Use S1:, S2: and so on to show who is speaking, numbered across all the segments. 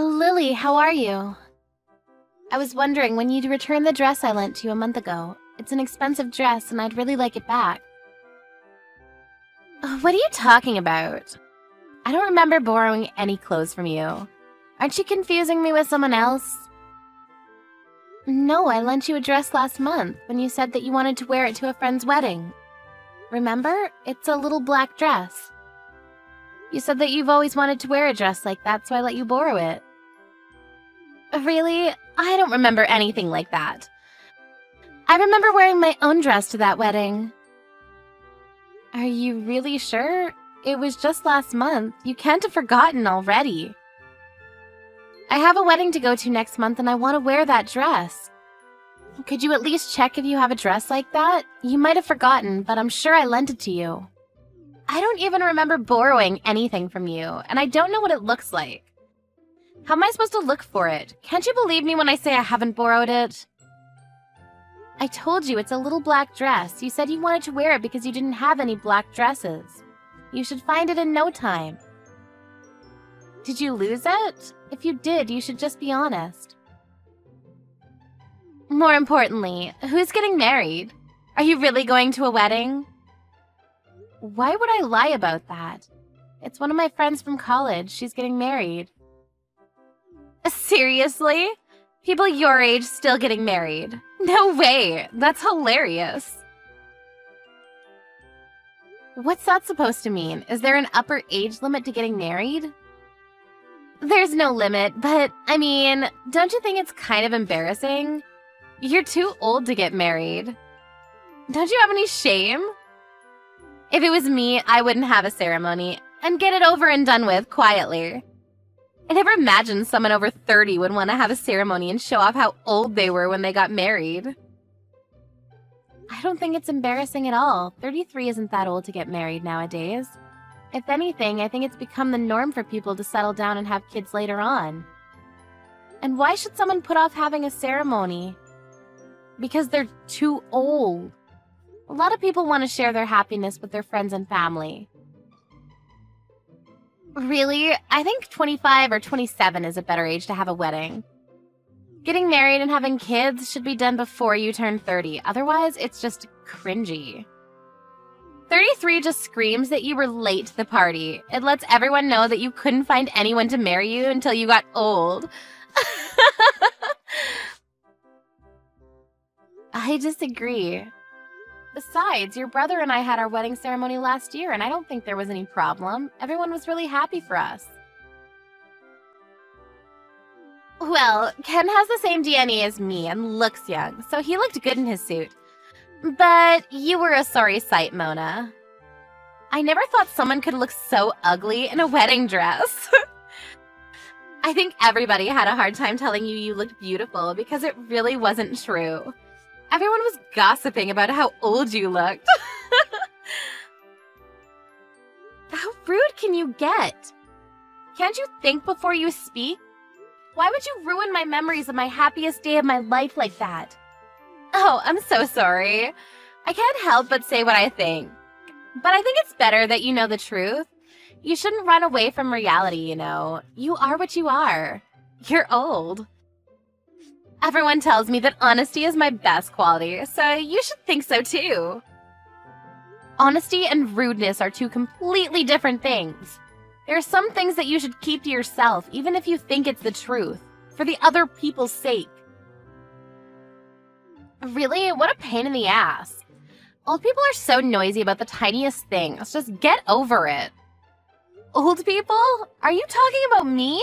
S1: Oh, Lily, how are you? I was wondering when you'd return the dress I lent you a month ago. It's an expensive dress, and I'd really like it back. What are you talking about? I don't remember borrowing any clothes from you. Aren't you confusing me with someone else? No, I lent you a dress last month when you said that you wanted to wear it to a friend's wedding. Remember? It's a little black dress. You said that you've always wanted to wear a dress like that, so I let you borrow it. Really? I don't remember anything like that. I remember wearing my own dress to that wedding. Are you really sure? It was just last month. You can't have forgotten already. I have a wedding to go to next month and I want to wear that dress. Could you at least check if you have a dress like that? You might have forgotten, but I'm sure I lent it to you. I don't even remember borrowing anything from you, and I don't know what it looks like. How am I supposed to look for it? Can't you believe me when I say I haven't borrowed it? I told you it's a little black dress. You said you wanted to wear it because you didn't have any black dresses. You should find it in no time. Did you lose it? If you did, you should just be honest. More importantly, who's getting married? Are you really going to a wedding? Why would I lie about that? It's one of my friends from college. She's getting married. Seriously? People your age still getting married? No way! That's hilarious. What's that supposed to mean? Is there an upper age limit to getting married? There's no limit, but, I mean, don't you think it's kind of embarrassing? You're too old to get married. Don't you have any shame? If it was me, I wouldn't have a ceremony and get it over and done with quietly. I never imagined someone over 30 would want to have a ceremony and show off how old they were when they got married. I don't think it's embarrassing at all. 33 isn't that old to get married nowadays. If anything, I think it's become the norm for people to settle down and have kids later on. And why should someone put off having a ceremony? Because they're too old. A lot of people want to share their happiness with their friends and family. Really? I think 25 or 27 is a better age to have a wedding. Getting married and having kids should be done before you turn 30. Otherwise, it's just cringy. 33 just screams that you were late to the party. It lets everyone know that you couldn't find anyone to marry you until you got old. I disagree. Besides, your brother and I had our wedding ceremony last year, and I don't think there was any problem. Everyone was really happy for us. Well, Ken has the same DNA as me and looks young, so he looked good in his suit. But you were a sorry sight, Mona. I never thought someone could look so ugly in a wedding dress. I think everybody had a hard time telling you you looked beautiful because it really wasn't true. Everyone was gossiping about how old you looked. How rude can you get? Can't you think before you speak? Why would you ruin my memories of my happiest day of my life like that? Oh, I'm so sorry. I can't help but say what I think. But I think it's better that you know the truth. You shouldn't run away from reality, you know. You are what you are. You're old. Everyone tells me that honesty is my best quality, so you should think so too. Honesty and rudeness are two completely different things. There are some things that you should keep to yourself, even if you think it's the truth, for the other people's sake. Really? What a pain in the ass. Old people are so noisy about the tiniest things. Just get over it. Old people? Are you talking about me?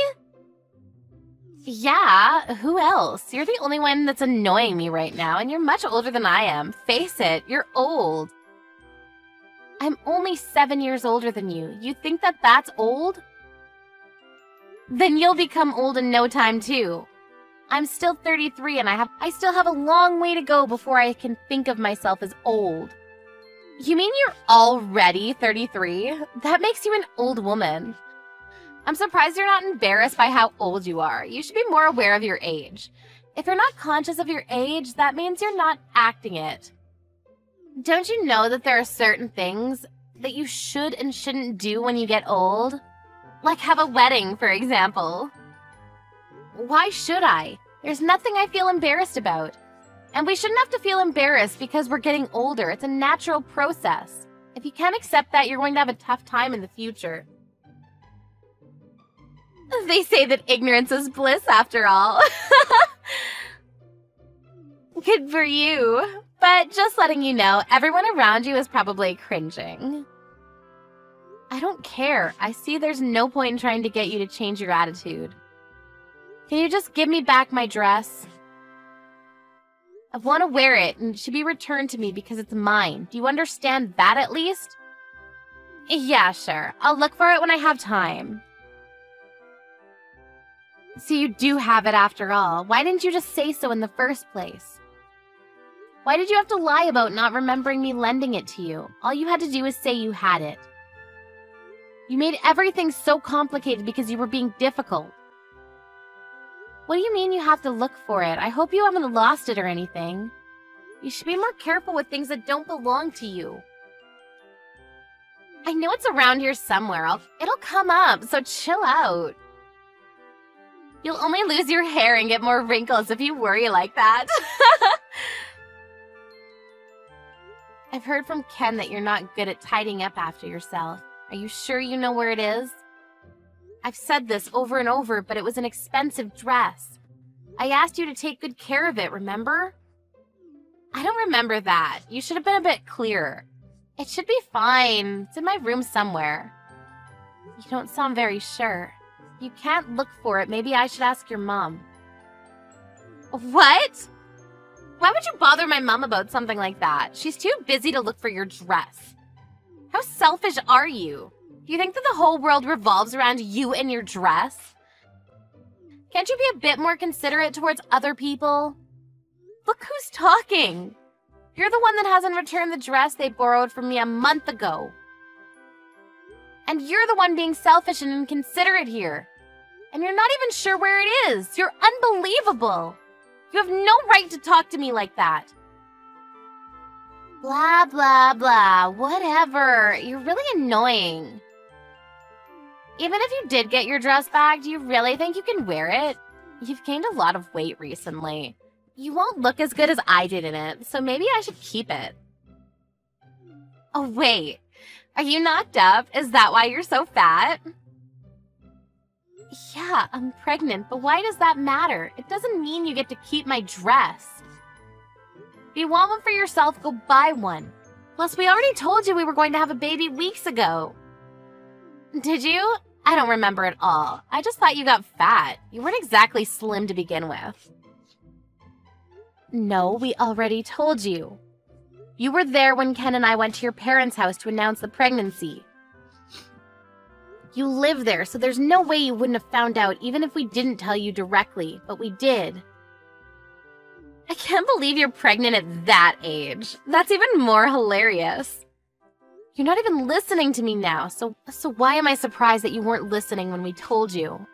S1: Yeah, who else? You're the only one that's annoying me right now, and you're much older than I am. Face it, you're old. I'm only 7 years older than you. You think that that's old? Then you'll become old in no time, too. I'm still 33, and I still have a long way to go before I can think of myself as old. You mean you're already 33? That makes you an old woman. I'm surprised you're not embarrassed by how old you are. You should be more aware of your age. If you're not conscious of your age, that means you're not acting it. Don't you know that there are certain things that you should and shouldn't do when you get old? Like have a wedding, for example. Why should I? There's nothing I feel embarrassed about. And we shouldn't have to feel embarrassed because we're getting older. It's a natural process. If you can't accept that, you're going to have a tough time in the future. They say that ignorance is bliss after all. Good for you. But just letting you know, everyone around you is probably cringing. I don't care. I see there's no point in trying to get you to change your attitude. Can you just give me back my dress? I want to wear it, and it should be returned to me because it's mine. Do you understand that at least? Yeah, sure. I'll look for it when I have time. So you do have it after all. Why didn't you just say so in the first place? Why did you have to lie about not remembering me lending it to you? All you had to do was say you had it. You made everything so complicated because you were being difficult. What do you mean you have to look for it? I hope you haven't lost it or anything. You should be more careful with things that don't belong to you. I know it's around here somewhere. It'll come up, so chill out. You'll only lose your hair and get more wrinkles if you worry like that. I've heard from Ken that you're not good at tidying up after yourself. Are you sure you know where it is? I've said this over and over, but it was an expensive dress. I asked you to take good care of it, remember? I don't remember that. You should have been a bit clearer. It should be fine. It's in my room somewhere. You don't sound very sure. You can't look for it. Maybe I should ask your mom. What? Why would you bother my mom about something like that? She's too busy to look for your dress. How selfish are you? Do you think that the whole world revolves around you and your dress? Can't you be a bit more considerate towards other people? Look who's talking. You're the one that hasn't returned the dress they borrowed from me a month ago. And you're the one being selfish and inconsiderate here. And you're not even sure where it is. You're unbelievable. You have no right to talk to me like that. Blah, blah, blah. Whatever. You're really annoying. Even if you did get your dress back, do you really think you can wear it? You've gained a lot of weight recently. You won't look as good as I did in it, so maybe I should keep it. Oh, wait. Are you knocked up? Is that why you're so fat? Yeah, I'm pregnant, but why does that matter? It doesn't mean you get to keep my dress. If you want one for yourself, go buy one. Plus, we already told you we were going to have a baby weeks ago. Did you? I don't remember at all. I just thought you got fat. You weren't exactly slim to begin with. No, we already told you. You were there when Ken and I went to your parents' house to announce the pregnancy. You live there, so there's no way you wouldn't have found out even if we didn't tell you directly, but we did. I can't believe you're pregnant at that age. That's even more hilarious. You're not even listening to me now, so why am I surprised that you weren't listening when we told you?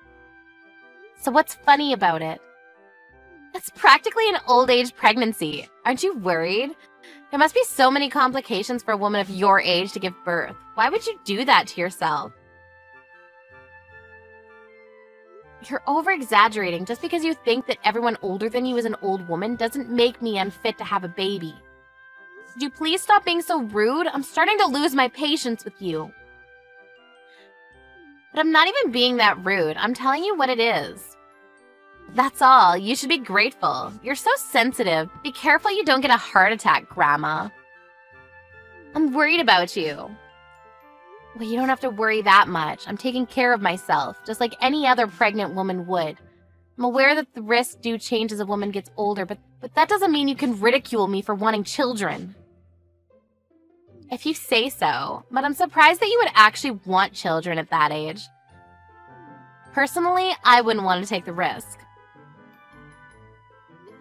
S1: So what's funny about it? It's practically an old age pregnancy. Aren't you worried? There must be so many complications for a woman of your age to give birth. Why would you do that to yourself? You're over-exaggerating. Just because you think that everyone older than you is an old woman doesn't make me unfit to have a baby. Could you please stop being so rude? I'm starting to lose my patience with you. But I'm not even being that rude. I'm telling you what it is. That's all. You should be grateful. You're so sensitive. Be careful you don't get a heart attack, Grandma. I'm worried about you. Well, you don't have to worry that much. I'm taking care of myself, just like any other pregnant woman would. I'm aware that the risks do change as a woman gets older, but that doesn't mean you can ridicule me for wanting children. If you say so, but I'm surprised that you would actually want children at that age. Personally, I wouldn't want to take the risk.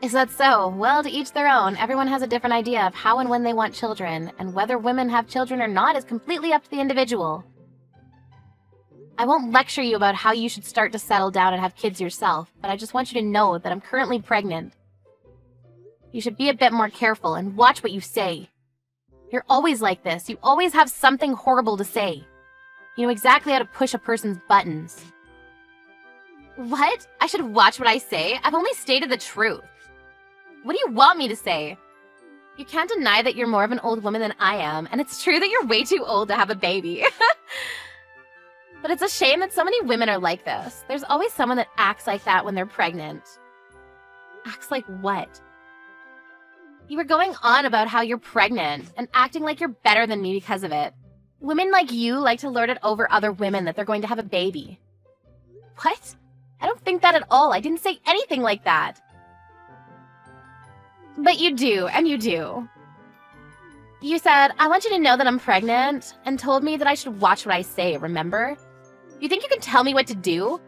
S1: Is that so? Well, to each their own. Everyone has a different idea of how and when they want children, and whether women have children or not is completely up to the individual. I won't lecture you about how you should start to settle down and have kids yourself, but I just want you to know that I'm currently pregnant. You should be a bit more careful and watch what you say. You're always like this. You always have something horrible to say. You know exactly how to push a person's buttons. What? I should watch what I say? I've only stated the truth. What do you want me to say? You can't deny that you're more of an old woman than I am, and it's true that you're way too old to have a baby. But it's a shame that so many women are like this. There's always someone that acts like that when they're pregnant. Acts like what? You were going on about how you're pregnant and acting like you're better than me because of it. Women like you like to lord it over other women that they're going to have a baby. What? I don't think that at all. I didn't say anything like that. But you do, and you do. You said, I want you to know that I'm pregnant, and told me that I should watch what I say, remember? You think you can tell me what to do?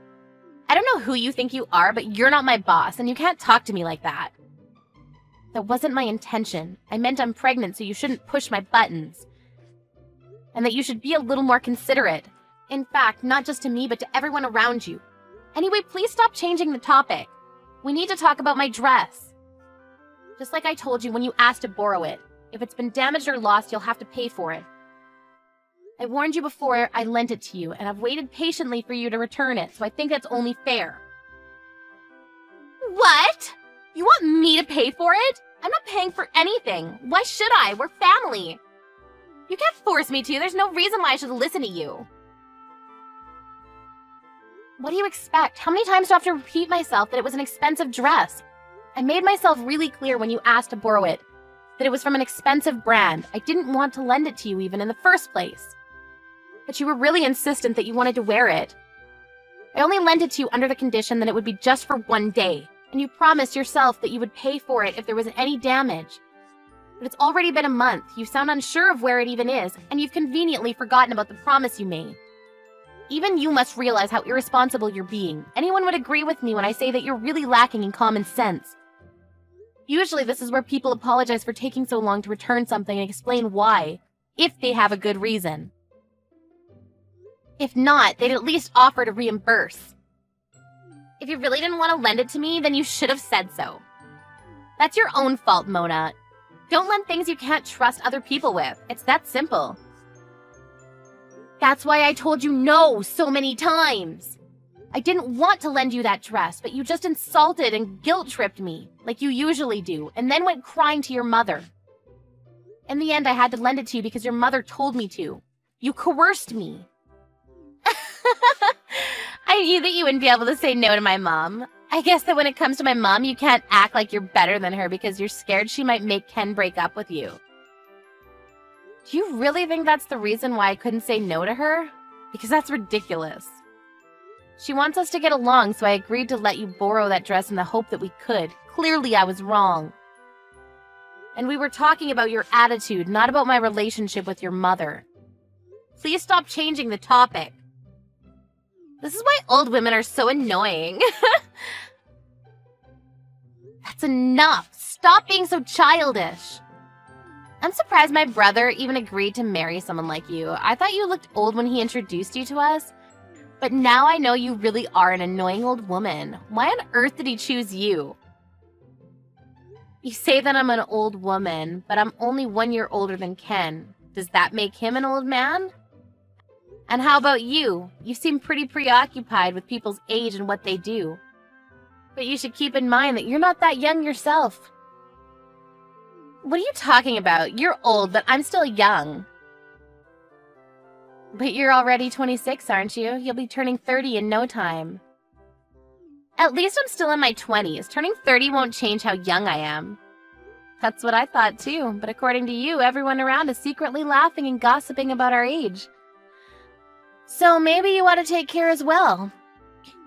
S1: I don't know who you think you are, but you're not my boss, and you can't talk to me like that. That wasn't my intention. I meant I'm pregnant, so you shouldn't push my buttons. And that you should be a little more considerate. In fact, not just to me, but to everyone around you. Anyway, please stop changing the topic. We need to talk about my dress. Just like I told you when you asked to borrow it. If it's been damaged or lost, you'll have to pay for it. I warned you before I lent it to you, and I've waited patiently for you to return it, so I think that's only fair. What? You want me to pay for it? I'm not paying for anything. Why should I? We're family. You can't force me to. There's no reason why I should listen to you. What do you expect? How many times do I have to repeat myself that it was an expensive dress? I made myself really clear when you asked to borrow it, that it was from an expensive brand. I didn't want to lend it to you even in the first place. But you were really insistent that you wanted to wear it. I only lent it to you under the condition that it would be just for one day, and you promised yourself that you would pay for it if there was any damage. But it's already been a month, you sound unsure of where it even is, and you've conveniently forgotten about the promise you made. Even you must realize how irresponsible you're being. Anyone would agree with me when I say that you're really lacking in common sense. Usually this is where people apologize for taking so long to return something and explain why, if they have a good reason. If not, they'd at least offer to reimburse. If you really didn't want to lend it to me, then you should have said so. That's your own fault, Mona. Don't lend things you can't trust other people with. It's that simple. That's why I told you no so many times. I didn't want to lend you that dress, but you just insulted and guilt-tripped me, like you usually do, and then went crying to your mother. In the end, I had to lend it to you because your mother told me to. You coerced me. I knew that you wouldn't be able to say no to my mom. I guess that when it comes to my mom, you can't act like you're better than her because you're scared she might make Ken break up with you. Do you really think that's the reason why I couldn't say no to her? Because that's ridiculous. She wants us to get along, so I agreed to let you borrow that dress in the hope that we could. Clearly, I was wrong. And we were talking about your attitude, not about my relationship with your mother. Please stop changing the topic. This is why old women are so annoying. That's enough. Stop being so childish. I'm surprised my brother even agreed to marry someone like you. I thought you looked old when he introduced you to us. But now I know you really are an annoying old woman. Why on earth did he choose you? You say that I'm an old woman, but I'm only 1 year older than Ken. Does that make him an old man? And how about you? You seem pretty preoccupied with people's age and what they do. But you should keep in mind that you're not that young yourself. What are you talking about? You're old, but I'm still young. But you're already 26, aren't you? You'll be turning 30 in no time. At least I'm still in my 20s. Turning 30 won't change how young I am. That's what I thought too, but according to you, everyone around is secretly laughing and gossiping about our age. So maybe you ought to take care as well.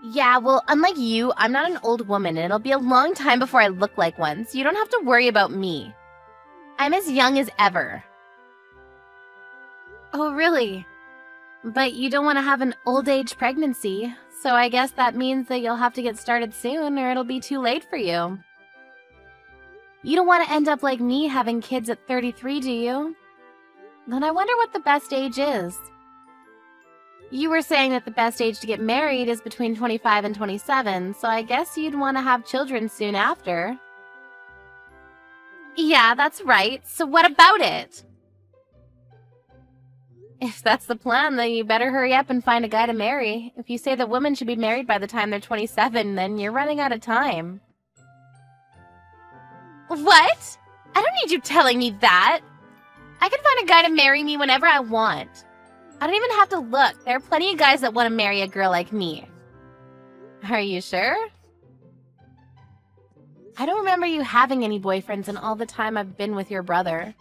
S1: Yeah, well, unlike you, I'm not an old woman, and it'll be a long time before I look like one, so you don't have to worry about me. I'm as young as ever. Oh, really? But you don't want to have an old age pregnancy, so I guess that means that you'll have to get started soon or it'll be too late for you. You don't want to end up like me having kids at 33, do you? Then I wonder what the best age is. You were saying that the best age to get married is between 25 and 27, so I guess you'd want to have children soon after. Yeah, that's right. So what about it? If that's the plan, then you better hurry up and find a guy to marry. If you say that women should be married by the time they're 27, then you're running out of time. What? I don't need you telling me that. I can find a guy to marry me whenever I want. I don't even have to look. There are plenty of guys that want to marry a girl like me. Are you sure? I don't remember you having any boyfriends in all the time I've been with your brother.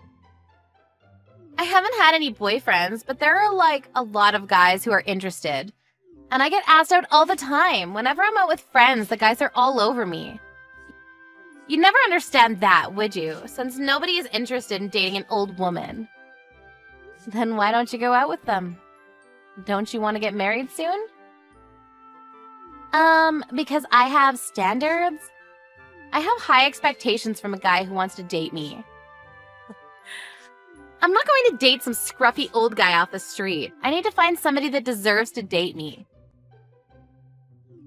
S1: I haven't had any boyfriends, but there are, like, a lot of guys who are interested. And I get asked out all the time. Whenever I'm out with friends, the guys are all over me. You'd never understand that, would you? Since nobody is interested in dating an old woman. Then why don't you go out with them? Don't you want to get married soon? Because I have standards. I have high expectations from a guy who wants to date me. I'm not going to date some scruffy old guy off the street. I need to find somebody that deserves to date me.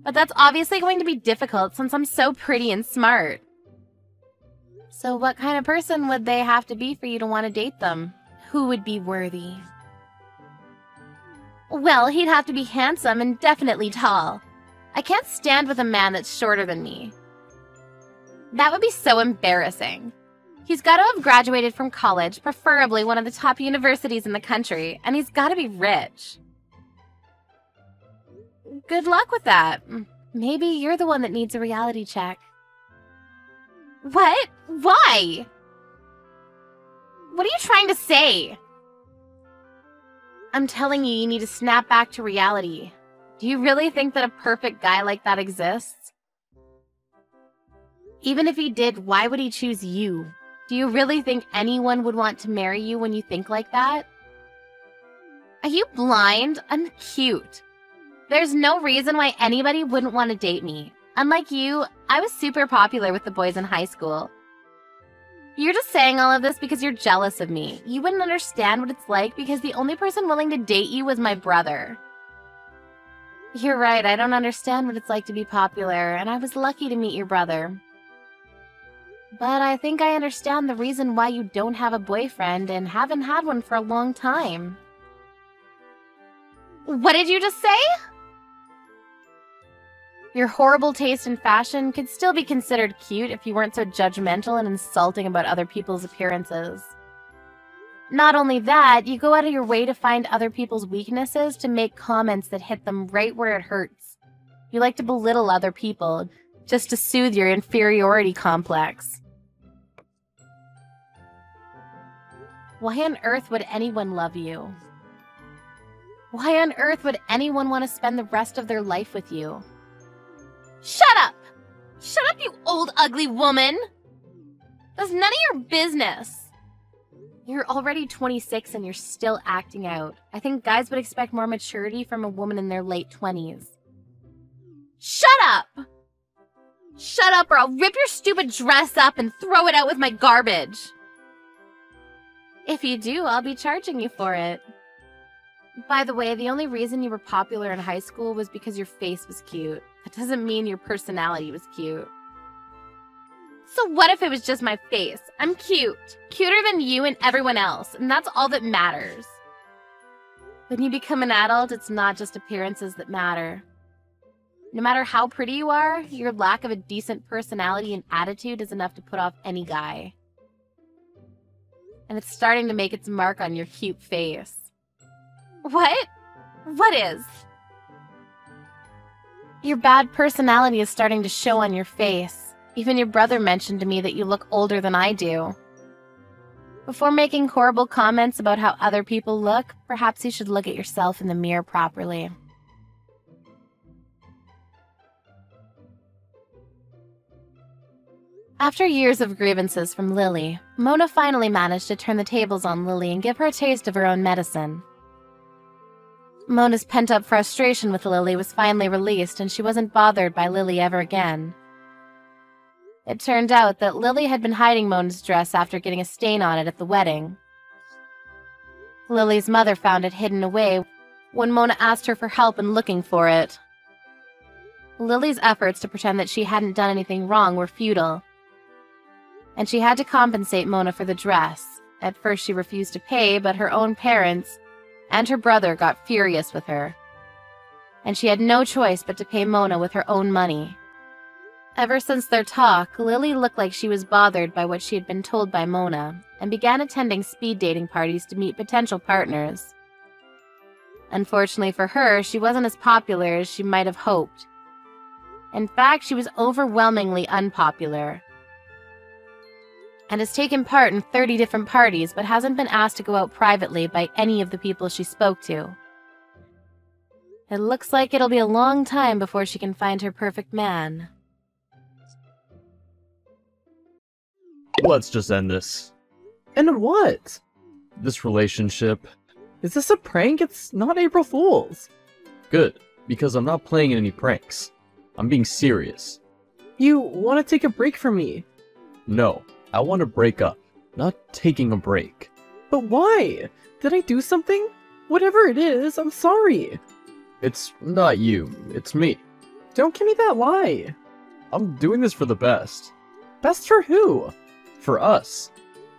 S1: But that's obviously going to be difficult since I'm so pretty and smart. So what kind of person would they have to be for you to want to date them? Who would be worthy? Well, he'd have to be handsome and definitely tall. I can't stand with a man that's shorter than me. That would be so embarrassing. He's got to have graduated from college, preferably one of the top universities in the country, and he's got to be rich. Good luck with that. Maybe you're the one that needs a reality check. What? Why? What are you trying to say? I'm telling you, you need to snap back to reality. Do you really think that a perfect guy like that exists? Even if he did, why would he choose you? Do you really think anyone would want to marry you when you think like that? Are you blind? I'm cute. There's no reason why anybody wouldn't want to date me. Unlike you, I was super popular with the boys in high school. You're just saying all of this because you're jealous of me. You wouldn't understand what it's like because the only person willing to date you was my brother. You're right, I don't understand what it's like to be popular, and I was lucky to meet your brother. But I think I understand the reason why you don't have a boyfriend and haven't had one for a long time. What did you just say? Your horrible taste in fashion could still be considered cute if you weren't so judgmental and insulting about other people's appearances. Not only that, you go out of your way to find other people's weaknesses to make comments that hit them right where it hurts. You like to belittle other people, just to soothe your inferiority complex. Why on earth would anyone love you? Why on earth would anyone want to spend the rest of their life with you? Shut up! Shut up, you old ugly woman! That's none of your business. You're already 26 and you're still acting out. I think guys would expect more maturity from a woman in their late 20s. Shut up! Shut up or I'll rip your stupid dress up and throw it out with my garbage. If you do, I'll be charging you for it. By the way, the only reason you were popular in high school was because your face was cute. That doesn't mean your personality was cute. So what if it was just my face? I'm cute. Cuter than you and everyone else, and that's all that matters. When you become an adult, it's not just appearances that matter. No matter how pretty you are, your lack of a decent personality and attitude is enough to put off any guy. And it's starting to make its mark on your cute face. What? What is? Your bad personality is starting to show on your face. Even your brother mentioned to me that you look older than I do. Before making horrible comments about how other people look, perhaps you should look at yourself in the mirror properly. After years of grievances from Lily, Mona finally managed to turn the tables on Lily and give her a taste of her own medicine. Mona's pent-up frustration with Lily was finally released, and she wasn't bothered by Lily ever again. It turned out that Lily had been hiding Mona's dress after getting a stain on it at the wedding. Lily's mother found it hidden away when Mona asked her for help in looking for it. Lily's efforts to pretend that she hadn't done anything wrong were futile, and she had to compensate Mona for the dress. At first she refused to pay, but her own parents, and her brother got furious with her, and she had no choice but to pay Mona with her own money. Ever since their talk, Lily looked like she was bothered by what she had been told by Mona, and began attending speed dating parties to meet potential partners. Unfortunately for her, she wasn't as popular as she might have hoped. In fact, she was overwhelmingly unpopular, and has taken part in 30 different parties but hasn't been asked to go out privately by any of the people she spoke to. It looks like it'll be a long time before she can find her perfect man.
S2: Let's just end this.
S3: And what?
S2: This relationship.
S3: Is this a prank? It's not April Fool's.
S2: Good, because I'm not playing any pranks. I'm being serious.
S3: You want to take a break from me?
S2: No, I want to break up, not taking a break.
S3: But why? Did I do something? Whatever it is, I'm sorry.
S2: It's not you, it's me.
S3: Don't give me that lie.
S2: I'm doing this for the best.
S3: Best for who?
S2: For us.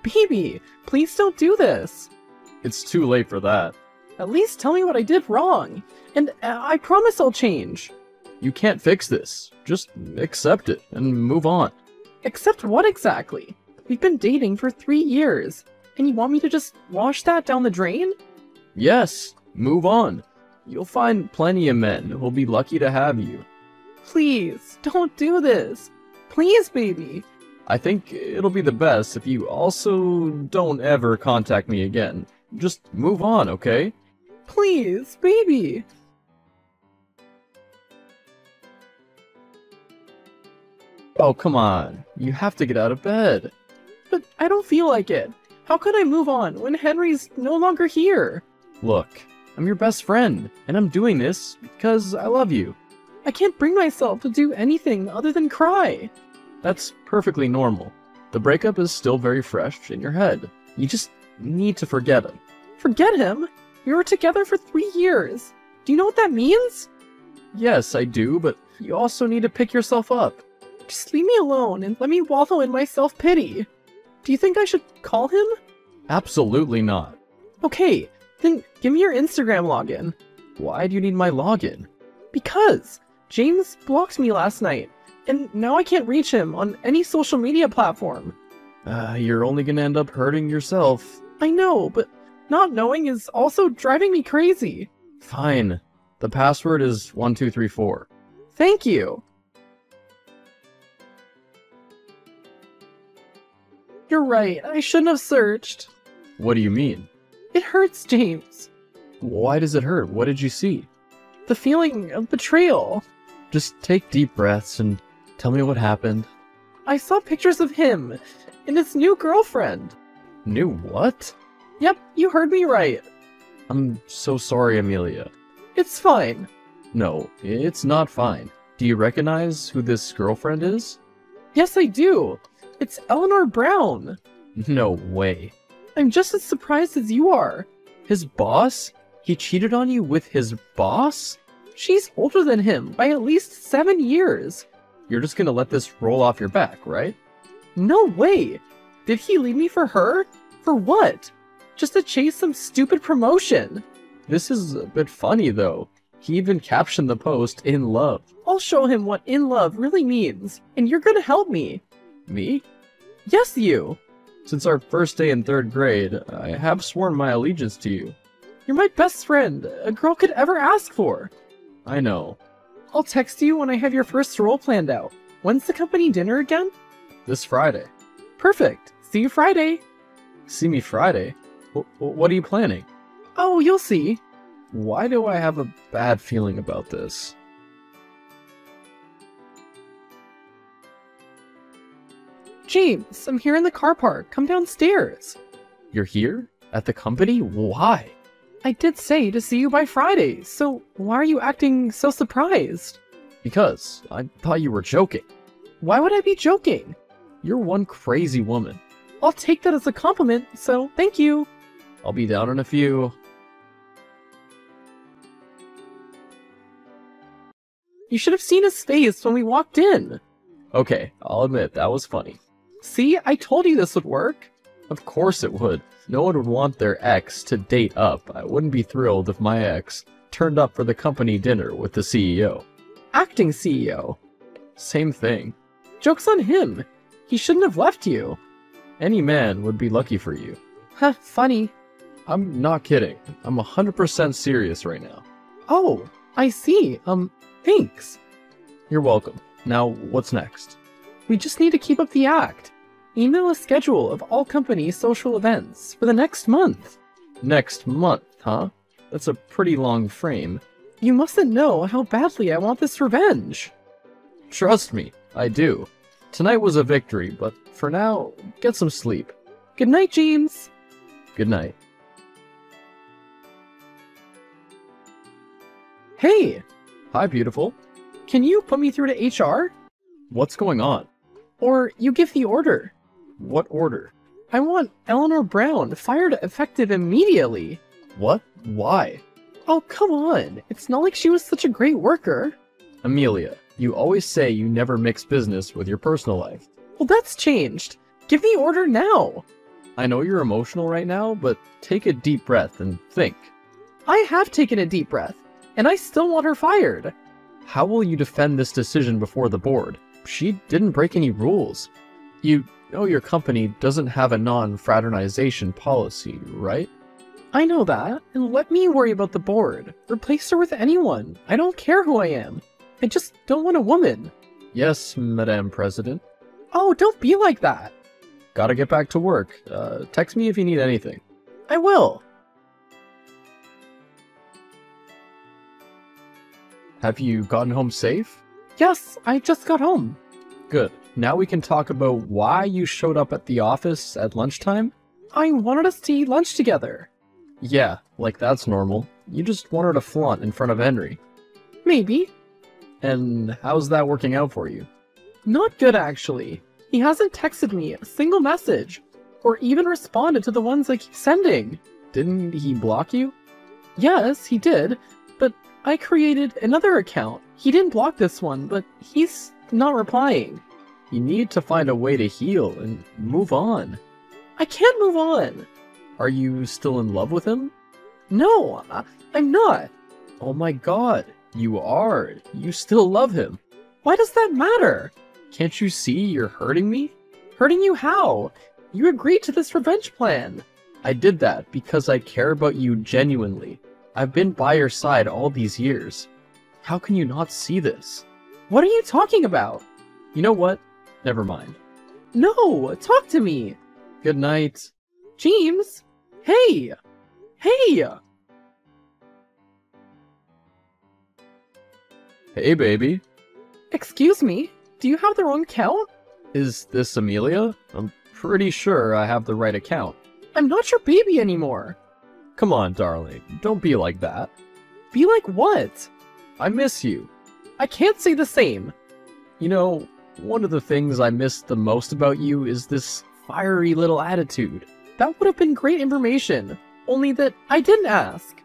S3: Baby, please don't do this.
S2: It's too late for that.
S3: At least tell me what I did wrong, and I promise I'll change.
S2: You can't fix this. Just accept it and move on.
S3: Accept what exactly? We've been dating for 3 years, and you want me to just wash that down the drain?
S2: Yes, move on. You'll find plenty of men who'll be lucky to have you.
S3: Please, don't do this. Please, baby.
S2: I think it'll be the best if you also don't ever contact me again. Just move on, okay?
S3: Please, baby.
S2: Oh, come on. You have to get out of bed.
S3: But I don't feel like it. How could I move on when Henry's no longer here?
S2: Look, I'm your best friend, and I'm doing this because I love you.
S3: I can't bring myself to do anything other than cry.
S2: That's perfectly normal. The breakup is still very fresh in your head. You just need to forget it.
S3: Forget him? We were together for 3 years. Do you know what that means?
S2: Yes, I do, but you also need to pick yourself up.
S3: Just leave me alone and let me wallow in my self-pity. Do you think I should call him?
S2: Absolutely not.
S3: Okay, then give me your Instagram login.
S2: Why do you need my login?
S3: Because James blocked me last night, and now I can't reach him on any social media platform.
S2: You're only gonna end up hurting yourself.
S3: I know, but not knowing is also driving me crazy.
S2: Fine. The password is 1234.
S3: Thank you. You're right, I shouldn't have searched.
S2: What do you mean?
S3: It hurts, James.
S2: Why does it hurt? What did you see?
S3: The feeling of betrayal.
S2: Just take deep breaths and tell me what happened.
S3: I saw pictures of him and his new girlfriend.
S2: New what?
S3: Yep, you heard me right.
S2: I'm so sorry, Amelia.
S3: It's fine.
S2: No, it's not fine. Do you recognize who this girlfriend is?
S3: Yes, I do. It's Eleanor Brown.
S2: No way.
S3: I'm just as surprised as you are.
S2: His boss? He cheated on you with his boss?
S3: She's older than him by at least 7 years.
S2: You're just gonna let this roll off your back, right?
S3: No way. Did he leave me for her? For what? Just to chase some stupid promotion.
S2: This is a bit funny, though. He even captioned the post, "In love."
S3: I'll show him what in love really means, and you're gonna help me.
S2: Me?
S3: Yes, you.
S2: Since our first day in 3rd grade, I have sworn my allegiance to you.
S3: You're my best friend a girl could ever ask for.
S2: I know.
S3: I'll text you when I have your first role planned out. When's the company dinner again?
S2: This Friday.
S3: Perfect. See you Friday.
S2: See me Friday? What are you planning?
S3: Oh, you'll see.
S2: Why do I have a bad feeling about this?
S3: James, I'm here in the car park. Come downstairs.
S2: You're here? At the company? Why?
S3: I did say to see you by Friday, so why are you acting so surprised?
S2: Because I thought you were joking.
S3: Why would I be joking?
S2: You're one crazy woman.
S3: I'll take that as a compliment, so thank you.
S2: I'll be down in a few.
S3: You should have seen his face when we walked in.
S2: Okay, I'll admit, that was funny.
S3: See, I told you this would work.
S2: Of course it would. No one would want their ex to date up. I wouldn't be thrilled if my ex turned up for the company dinner with the CEO.
S3: Acting CEO.
S2: Same thing.
S3: Joke's on him. He shouldn't have left you.
S2: Any man would be lucky for you.
S3: Huh, funny.
S2: I'm not kidding. I'm 100% serious right now.
S3: Oh, I see. Thanks.
S2: You're welcome. Now, what's next?
S3: We just need to keep up the act. Email a schedule of all company social events for the next month.
S2: Next month, huh? That's a pretty long frame.
S3: You mustn't know how badly I want this revenge.
S2: Trust me, I do. Tonight was a victory, but for now, get some sleep.
S3: Good night, James.
S2: Good night.
S3: Hey,
S2: Hi, beautiful.
S3: can you put me through to HR?
S2: What's going on?
S3: Or you give the order.
S2: What order?
S3: I want Eleanor Brown fired effective immediately.
S2: What? Why?
S3: Oh, come on. It's not like she was such a great worker.
S2: Amelia, you always say you never mix business with your personal life.
S3: Well, that's changed. Give the order now.
S2: I know you're emotional right now, but take a deep breath and think.
S3: I have taken a deep breath, and I still want her fired.
S2: How will you defend this decision before the board? She didn't break any rules. You know your company doesn't have a non-fraternization policy, right?
S3: I know that, and let me worry about the board. Replace her with anyone. I don't care who I am. I just don't want a woman.
S2: Yes, Madame President.
S3: Oh, don't be like that.
S2: Gotta get back to work. Text me if you need anything.
S3: I will.
S2: Have you gotten home safe?
S3: Yes, I just got home.
S2: Good. Now we can talk about why you showed up at the office at lunchtime?
S3: I wanted us to eat lunch together.
S2: Yeah, like that's normal. You just wanted to flaunt in front of Henry.
S3: Maybe.
S2: And how's that working out for you?
S3: Not good, actually. He hasn't texted me a single message, or even responded to the ones I keep sending.
S2: Didn't he block you?
S3: Yes, he did, but I created another account. He didn't block this one, but he's not replying.
S2: You need to find a way to heal and move on.
S3: I can't move on.
S2: Are you still in love with him?
S3: No, I'm not.
S2: Oh my god, you are. You still love him.
S3: Why does that matter?
S2: Can't you see you're hurting me?
S3: Hurting you how? You agreed to this revenge plan.
S2: I did that because I care about you genuinely. I've been by your side all these years. How can you not see this?
S3: What are you talking about?
S2: You know what? Never mind.
S3: No, talk to me.
S2: Good night.
S3: James? Hey! Hey!
S2: Hey, baby.
S3: Excuse me, do you have the wrong account?
S2: Is this Amelia? I'm pretty sure I have the right account.
S3: I'm not your baby anymore.
S2: Come on, darling. Don't be like that.
S3: Be like what?
S2: I miss you.
S3: I can't say the same.
S2: You know, one of the things I miss the most about you is this fiery little attitude.
S3: That would have been great information, only that I didn't ask.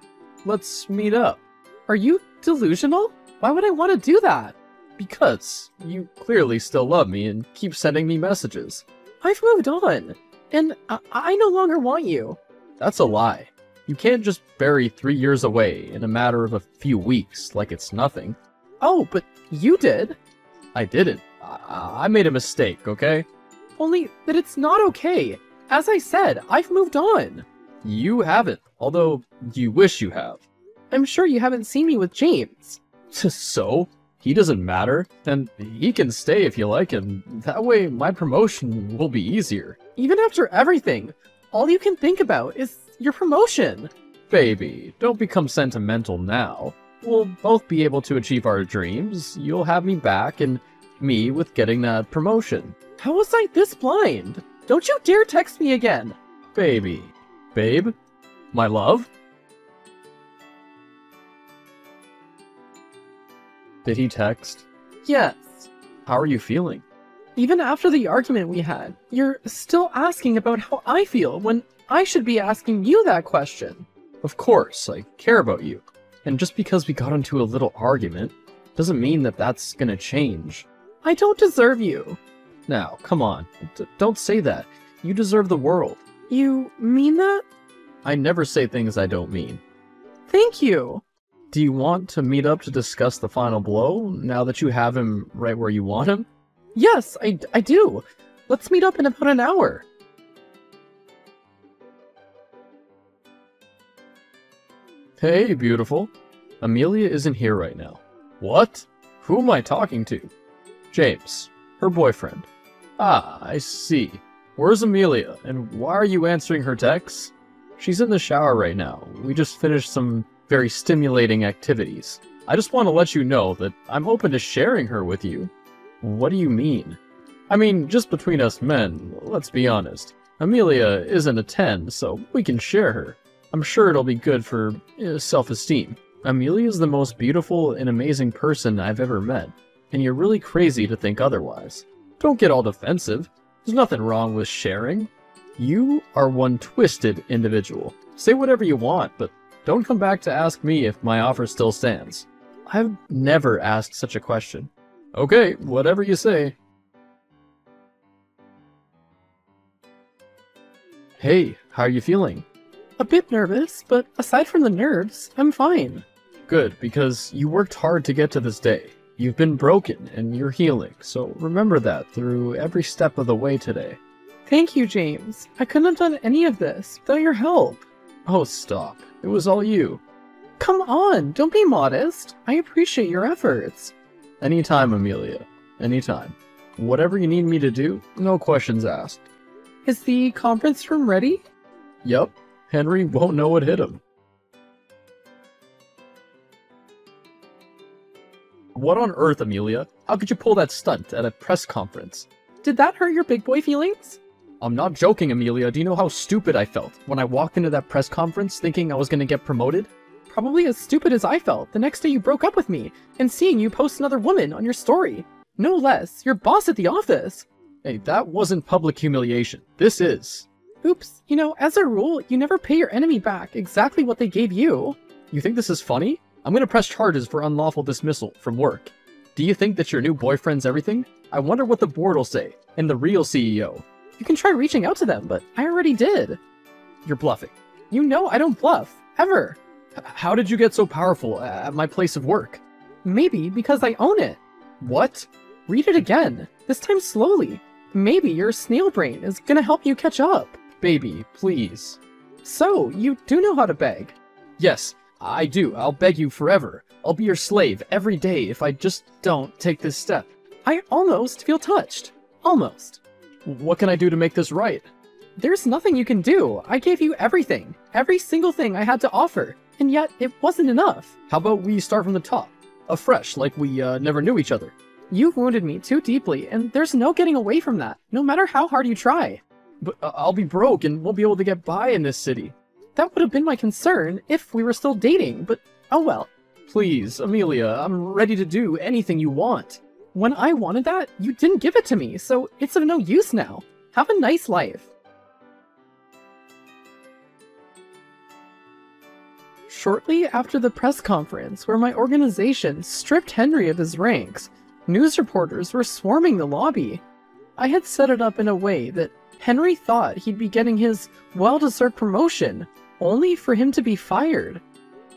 S2: Let's meet up.
S3: Are you delusional? Why would I want to do that?
S2: Because you clearly still love me and keep sending me messages.
S3: I've moved on, and I no longer want you.
S2: That's a lie. You can't just bury 3 years away in a matter of a few weeks like it's nothing.
S3: Oh, but you did.
S2: I didn't. I made a mistake, okay?
S3: Only that it's not okay. As I said, I've moved on.
S2: You haven't, although you wish you have.
S3: I'm sure you haven't seen me with James.
S2: So? He doesn't matter, and he can stay if you like him. That way, my promotion will be easier.
S3: Even after everything, all you can think about is your promotion.
S2: Baby, don't become sentimental now. We'll both be able to achieve our dreams. You'll have me back, and me with getting that promotion.
S3: How was I this blind? Don't you dare text me again.
S2: Baby. Babe? My love? Did he text?
S3: Yes.
S2: How are you feeling?
S3: Even after the argument we had, you're still asking about how I feel when I should be asking you that question.
S2: Of course, I care about you. And just because we got into a little argument, doesn't mean that that's gonna change.
S3: I don't deserve you.
S2: Now, come on. Don't say that. You deserve the world.
S3: You mean that?
S2: I never say things I don't mean.
S3: Thank you.
S2: Do you want to meet up to discuss the final blow, now that you have him right where you want him?
S3: Yes, I do. Let's meet up in about an hour.
S2: Hey, beautiful. Amelia isn't here right now. What? Who am I talking to? James, her boyfriend. Ah, I see. Where's Amelia, and why are you answering her texts? She's in the shower right now. We just finished some very stimulating activities. I just want to let you know that I'm open to sharing her with you. What do you mean? I mean, just between us men, let's be honest. Amelia isn't a 10, so we can share her. I'm sure it'll be good for self-esteem. Amelia is the most beautiful and amazing person I've ever met, and you're really crazy to think otherwise. Don't get all defensive. There's nothing wrong with sharing. You are one twisted individual. Say whatever you want, but don't come back to ask me if my offer still stands. I've never asked such a question. Okay, whatever you say. Hey, how are you feeling?
S3: A bit nervous, but aside from the nerves, I'm fine.
S2: Good, because you worked hard to get to this day. You've been broken, and you're healing, so remember that through every step of the way today.
S3: Thank you, James. I couldn't have done any of this without your help.
S2: Oh, stop. It was all you.
S3: Come on, don't be modest. I appreciate your efforts.
S2: Anytime, Amelia. Anytime. Whatever you need me to do, no questions asked.
S3: Is the conference room ready?
S2: Yup. Henry won't know what hit him. What on earth, Amelia? How could you pull that stunt at a press conference?
S3: Did that hurt your big boy feelings?
S2: I'm not joking, Amelia. Do you know how stupid I felt when I walked into that press conference thinking I was gonna get promoted?
S3: Probably as stupid as I felt the next day you broke up with me and seeing you post another woman on your story. No less, your boss at the office.
S2: Hey, that wasn't public humiliation. This is.
S3: Oops, you know, as a rule, you never pay your enemy back exactly what they gave you.
S2: You think this is funny? I'm gonna press charges for unlawful dismissal from work. Do you think that your new boyfriend's everything? I wonder what the board will say, and the real CEO.
S3: You can try reaching out to them, but I already did.
S2: You're bluffing.
S3: You know I don't bluff, ever.
S2: How did you get so powerful at my place of work?
S3: Maybe because I own it.
S2: What?
S3: Read it again, this time slowly. Maybe your snail brain is gonna help you catch up.
S2: Baby, please.
S3: So, you do know how to beg?
S2: Yes, I do. I'll beg you forever. I'll be your slave every day if I just don't take this step.
S3: I almost feel touched. Almost.
S2: What can I do to make this right?
S3: There's nothing you can do. I gave you everything. Every single thing I had to offer. And yet, it wasn't enough.
S2: How about we start from the top? Afresh, like we never knew each other.
S3: You've wounded me too deeply, and there's no getting away from that, no matter how hard you try.
S2: But I'll be broke and won't be able to get by in this city.
S3: That would have been my concern if we were still dating, but oh well.
S2: Please, Amelia, I'm ready to do anything you want.
S3: When I wanted that, you didn't give it to me, so it's of no use now. Have a nice life. Shortly after the press conference where my organization stripped Henry of his ranks, news reporters were swarming the lobby. I had set it up in a way that Henry thought he'd be getting his well-deserved promotion, only for him to be fired.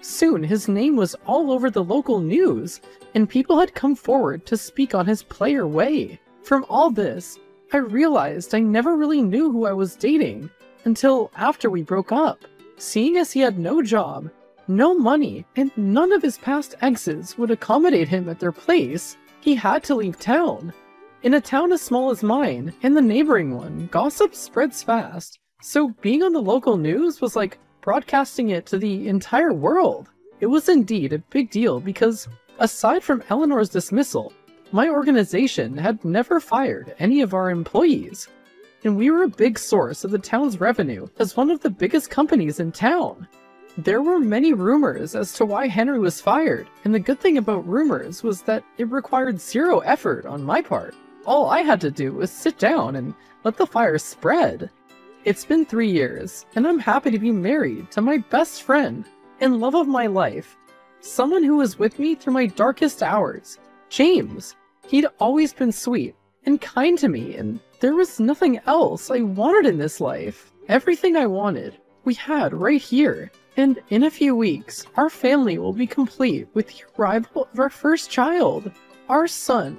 S3: Soon his name was all over the local news, and people had come forward to speak on his player way. From all this, I realized I never really knew who I was dating, until after we broke up. Seeing as he had no job, no money, and none of his past exes would accommodate him at their place, he had to leave town. In a town as small as mine, and the neighboring one, gossip spreads fast, so being on the local news was like broadcasting it to the entire world. It was indeed a big deal because, aside from Eleanor's dismissal, my organization had never fired any of our employees, and we were a big source of the town's revenue as one of the biggest companies in town. There were many rumors as to why Henry was fired, and the good thing about rumors was that it required zero effort on my part. All I had to do was sit down and let the fire spread. It's been 3 years, and I'm happy to be married to my best friend and love of my life. Someone who was with me through my darkest hours. James. He'd always been sweet and kind to me, and there was nothing else I wanted in this life. Everything I wanted, we had right here. And in a few weeks, our family will be complete with the arrival of our first child. Our son